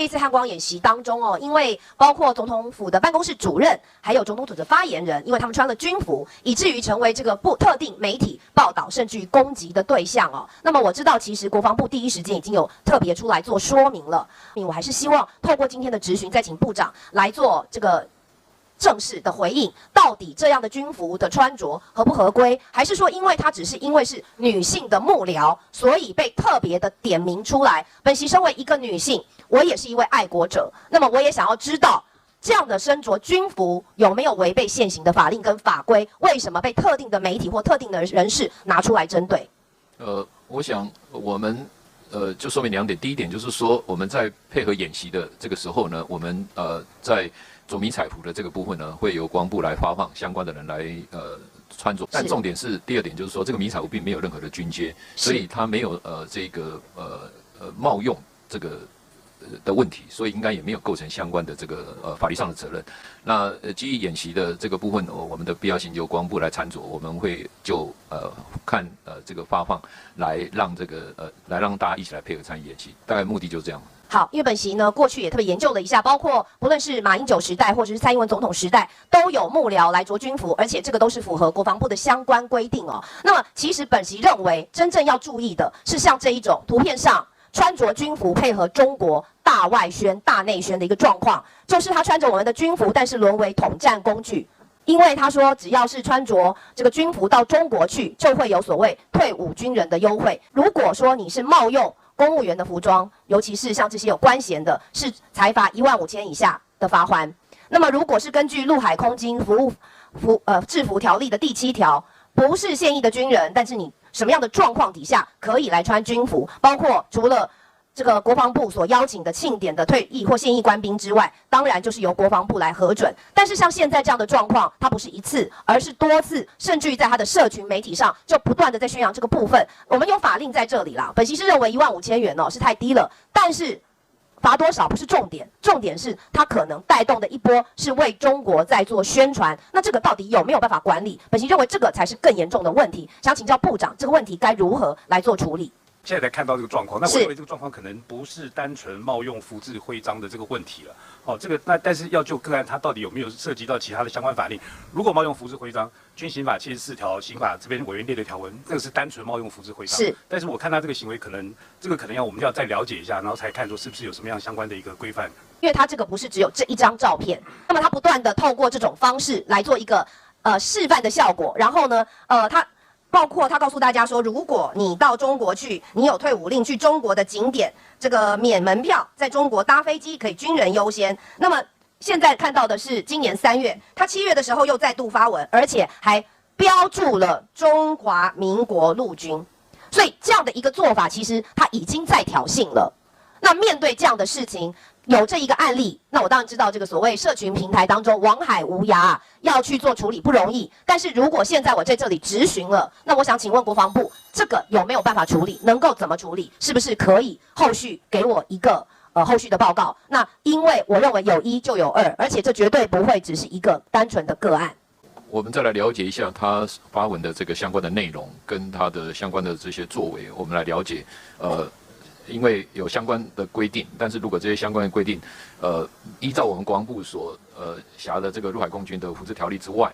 这次汉光演习当中哦，因为包括总统府的办公室主任，还有总统府的发言人，因为他们穿了军服，以至于成为这个特定媒体报道甚至于攻击的对象哦。那么我知道，其实国防部第一时间已经有特别出来做说明了。我还是希望透过今天的质询，再请部长来做这个正式的回应，到底这样的军服的穿着合不合规，还是说因为它只是因为是女性的幕僚，所以被特别的点名出来？本席身为一个女性，我也是一位爱国者，那么我也想要知道，这样的身着军服有没有违背现行的法令跟法规？为什么被特定的媒体或特定的人士拿出来针对？我想我们就说明2点，第一点就是说我们在配合演习的这个时候呢，我们在做迷彩服的这个部分呢，会由国防部来发放相关的人来穿着，但重点是第2点，就是说这个迷彩服并没有任何的军阶，所以它没有这个冒用这个的问题，所以应该也没有构成相关的这个法律上的责任。那基于演习的这个部分，我们的必要性由国防部来参酌，我们会就看这个发放来让这个来让大家一起来配合参与演习，大概目的就是这样。好，因为本席呢过去也特别研究了一下，包括不论是马英九时代或者是蔡英文总统时代，都有幕僚来着军服，而且这个都是符合国防部的相关规定哦。那么其实本席认为，真正要注意的是像这一种图片上穿着军服配合中国大外宣、大内宣的一个状况，就是他穿着我们的军服，但是沦为统战工具。因为他说，只要是穿着这个军服到中国去，就会有所谓退伍军人的优惠。如果说你是冒用公务员的服装，尤其是像这些有官衔的，是裁罚15000以下的罚锾。那么，如果是根据陆海空军制服条例的第7条，不是现役的军人，但是你什么样的状况底下可以来穿军服，包括除了这个国防部所邀请的庆典的退役或现役官兵之外，当然就是由国防部来核准。但是像现在这样的状况，它不是一次，而是多次，甚至于在他的社群媒体上就不断的在宣扬这个部分。我们有法令在这里啦，本席是认为15000元哦是太低了，但是罚多少不是重点，重点是它可能带动的一波是为中国在做宣传，那这个到底有没有办法管理？本席认为这个才是更严重的问题，想请教部长，这个问题该如何来做处理？现在才看到这个状况，那我认为这个状况可能不是单纯冒用服制徽章的这个问题了。哦，这个但是要就个案，它到底有没有涉及到其他的相关法令？如果冒用服制徽章，军刑法74条刑法这边委员列的条文，这个是单纯冒用服制徽章。是。但是我看他这个行为，可能我们要再了解一下，然后才看说是不是有什么样相关的一个规范。因为他这个不是只有这一张照片，那么他不断的透过这种方式来做一个示范的效果，然后呢，他。包括他告诉大家说，如果你到中国去，你有退伍令去中国的景点，这个免门票，在中国搭飞机可以军人优先。那么现在看到的是今年3月，他7月的时候又再度发文，而且还标注了中华民国陆军，所以这样的一个做法，其实他已经在挑衅了。那面对这样的事情，有这一个案例，那我当然知道这个所谓社群平台当中网海无涯要去做处理不容易。但是如果现在我在这里质询了，那我想请问国防部，这个有没有办法处理？能够怎么处理？是不是可以后续给我一个后续的报告？那因为我认为有1就有2，而且这绝对不会只是一个单纯的个案。我们再来了解一下他发文的这个相关的内容跟他的相关的这些作为，我们来了解因为有相关的规定，但是如果这些相关的规定，依照我们国防部所辖的这个陆海空军的服制条例之外，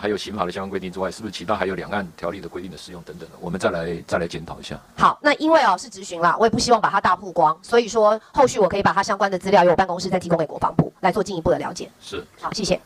还有刑法的相关规定之外，是不是其他还有两岸条例的规定的适用等等的，我们再来检讨一下。好，那因为是质询啦，我也不希望把它大曝光，所以说后续我可以把它相关的资料由我办公室再提供给国防部来做进一步的了解。是，好，谢谢。